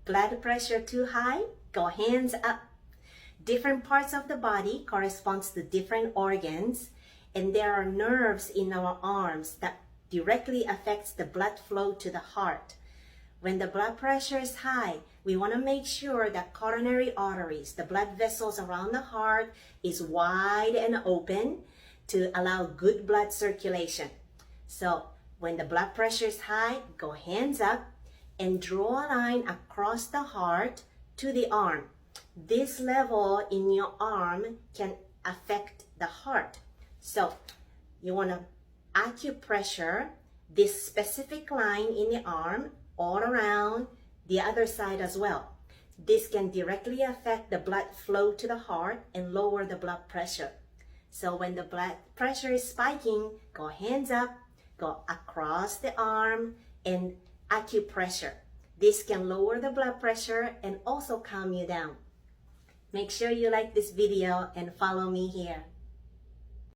Blood pressure too high? Go hands up. Different parts of the body corresponds to different organs, and there are nerves in our arms that directly affects the blood flow to the heart. When the blood pressure is high, we want to make sure that coronary arteries, the blood vessels around the heart, is wide and open to allow good blood circulation. So when the blood pressure is high, go hands up and draw a line across the heart to the arm. This level in your arm can affect the heart. So you want to acupressure this specific line in the arm all around the other side as well. This can directly affect the blood flow to the heart and lower the blood pressure. So when the blood pressure is spiking, go hands up, go across the arm and acupressure. This can lower the blood pressure and also calm you down. Make sure you like this video and follow me here.